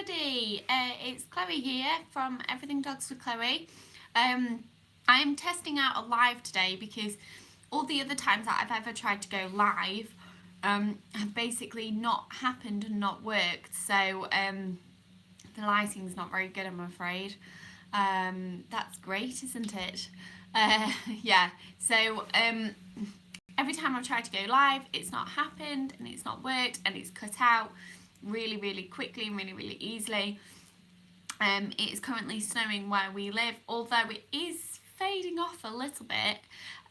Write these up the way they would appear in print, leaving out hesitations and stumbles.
everybody, it's Chloe here from Everything Dogs for Chloe. I'm testing out a live today because all the other times that I've ever tried to go live have basically not happened and not worked, so the lighting's not very good, I'm afraid. That's great, isn't it? Yeah, so every time I've tried to go live, it's not happened and it's not worked and it's cut out really quickly and really easily. It is currently snowing where we live, although it is fading off a little bit.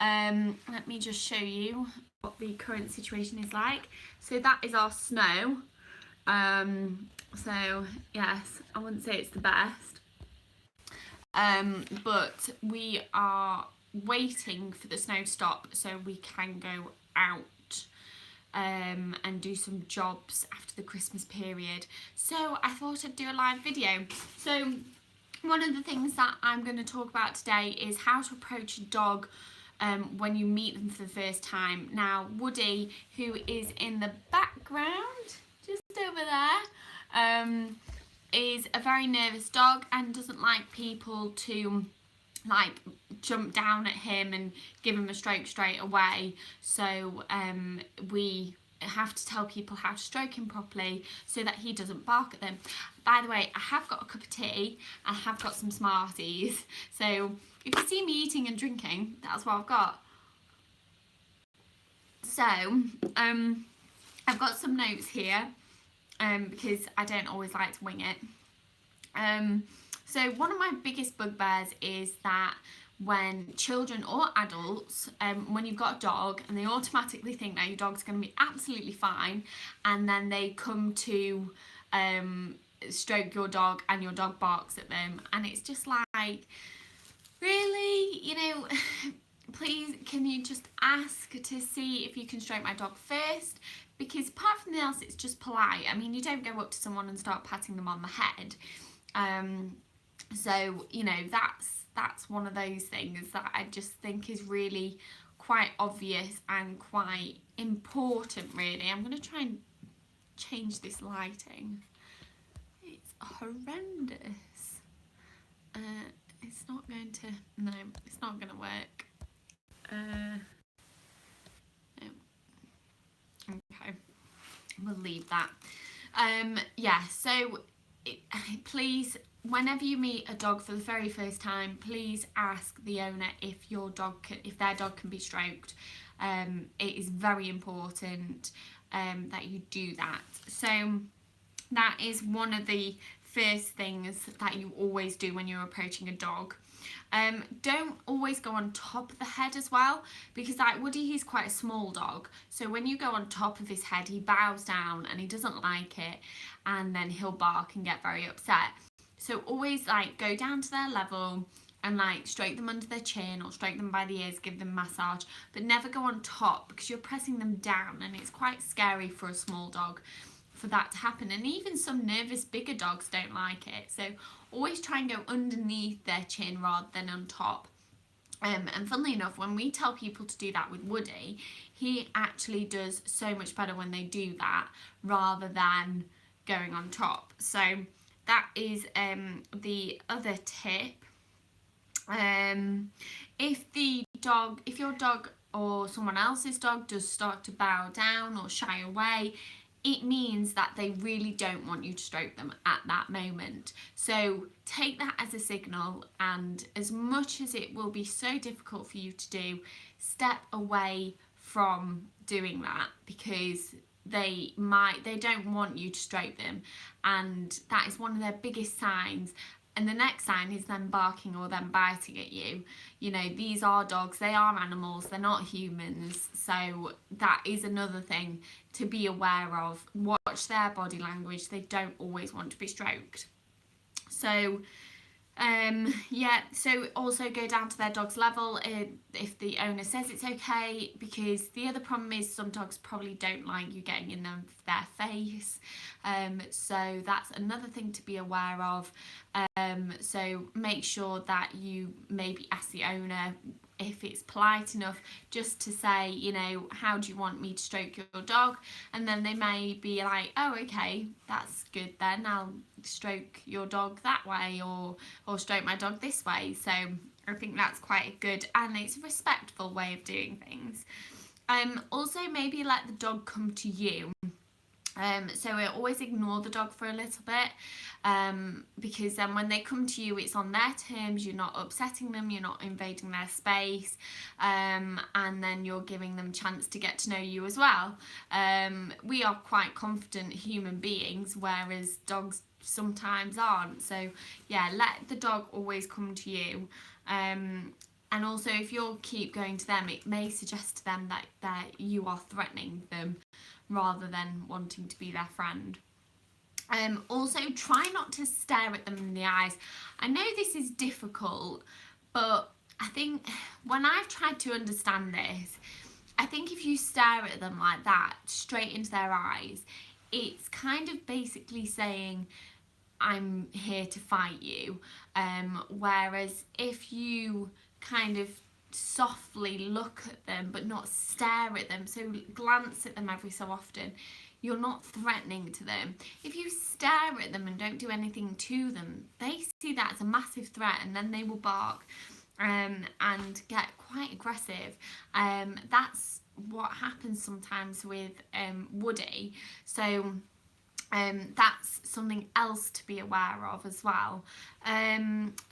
Let me just show you what the current situation is like. So that is our snow. So yes, I wouldn't say it's the best, but we are waiting for the snow to stop so we can go out and do some jobs after the Christmas period. So I thought I'd do a live video. So one of the things that I'm going to talk about today is how to approach a dog when you meet them for the first time. Now, Woody, who is in the background, just over there, is a very nervous dog and doesn't like people to jump down at him and give him a stroke straight away. So we have to tell people how to stroke him properly so that he doesn't bark at them. By the way, I have got a cup of tea, I have got some Smarties, so if you see me eating and drinking, that's what I've got. So I've got some notes here because I don't always like to wing it. So one of my biggest bugbears is that when children or adults, when you've got a dog and they automatically think that your dog's going to be absolutely fine, and then they come to stroke your dog and your dog barks at them, and it's just like, really, you know, please can you just ask to see if you can stroke my dog first? Because apart from anything else, it's just polite. I mean, you don't go up to someone and start patting them on the head. So, you know, that's one of those things that I just think is really quite obvious and quite important, really. I'm going to try and change this lighting. It's horrendous. It's not going to, no, it's not going to work. No. Okay, we'll leave that. Yeah, so please, whenever you meet a dog for the very first time, please ask the owner if their dog can be stroked. It is very important that you do that. So that is one of the first things that you always do when you're approaching a dog. Don't always go on top of the head as well, because like Woody, he's quite a small dog, so when you go on top of his head, he bows down and he doesn't like it, and then he'll bark and get very upset. So always like go down to their level and like stroke them under their chin or stroke them by the ears, give them massage, but never go on top because you're pressing them down, and it's quite scary for a small dog for that to happen. And even some nervous bigger dogs don't like it, so always try and go underneath their chin rather than on top. And funnily enough, when we tell people to do that with Woody, he actually does so much better when they do that rather than going on top. So that is the other tip. If your dog or someone else's dog does start to bow down or shy away, it means that they really don't want you to stroke them at that moment. So take that as a signal, and as much as it will be so difficult for you to do, step away from doing that, because they don't want you to stroke them, and that is one of their biggest signs. And the next sign is them barking or them biting at you. You know, these are dogs, they are animals, they're not humans. So that is another thing to be aware of. Watch their body language. They don't always want to be stroked. So yeah, so also go down to their dog's level if the owner says it's okay, because the other problem is some dogs probably don't like you getting in their face. So that's another thing to be aware of. So make sure that you maybe ask the owner if it's polite enough, just to say, you know, how do you want me to stroke your dog? And then they may be like, oh, okay, that's good then, I'll stroke your dog that way, or stroke my dog this way. So I think that's quite good, and it's a respectful way of doing things. Also, maybe let the dog come to you. So I always ignore the dog for a little bit, because then when they come to you, it's on their terms, you're not upsetting them, you're not invading their space, and then you're giving them a chance to get to know you as well. We are quite confident human beings, whereas dogs sometimes aren't. So yeah, let the dog always come to you. And also, if you keep going to them, it may suggest to them that you are threatening them rather than wanting to be their friend. Also, try not to stare at them in the eyes. I know this is difficult, but I think when I've tried to understand this, I think if you stare at them like that, straight into their eyes, it's kind of basically saying, I'm here to fight you. Whereas if you kind of softly look at them but not stare at them, so glance at them every so often, you're not threatening to them. If you stare at them and don't do anything to them, they see that as a massive threat, and then they will bark and get quite aggressive. That's what happens sometimes with Woody. So that's something else to be aware of as well.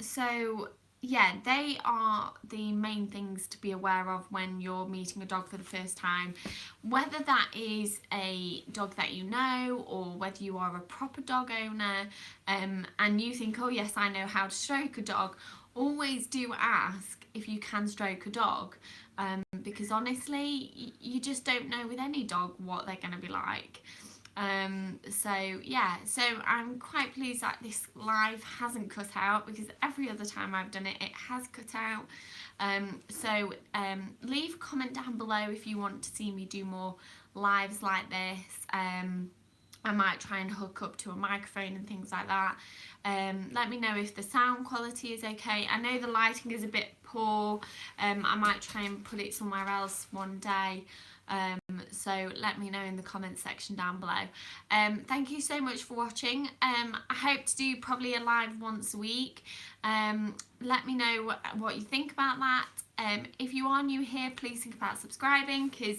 So yeah, they are the main things to be aware of when you're meeting a dog for the first time. Whether that is a dog that you know, or whether you are a proper dog owner, and you think, oh yes, I know how to stroke a dog, always do ask if you can stroke a dog, because honestly, you just don't know with any dog what they're going to be like. So yeah, so I'm quite pleased that this live hasn't cut out, because every other time I've done it, it has cut out. So leave a comment down below if you want to see me do more lives like this. I might try and hook up to a microphone and things like that. Let me know if the sound quality is okay. I know the lighting is a bit poor. I might try and put it somewhere else one day. So let me know in the comments section down below. Thank you so much for watching. I hope to do probably a live once a week. Let me know what you think about that. If you are new here, please think about subscribing, because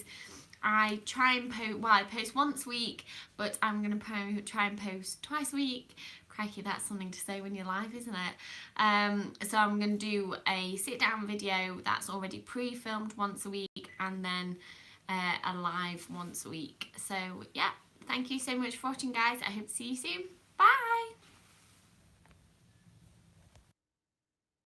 I try and post, well, I post once a week, but I'm going to try and post twice a week. Crikey, that's something to say when you're live, isn't it? So I'm going to do a sit down video that's already pre-filmed once a week, and then a live once a week. So yeah, thank you so much for watching, guys. I hope to see you soon. Bye.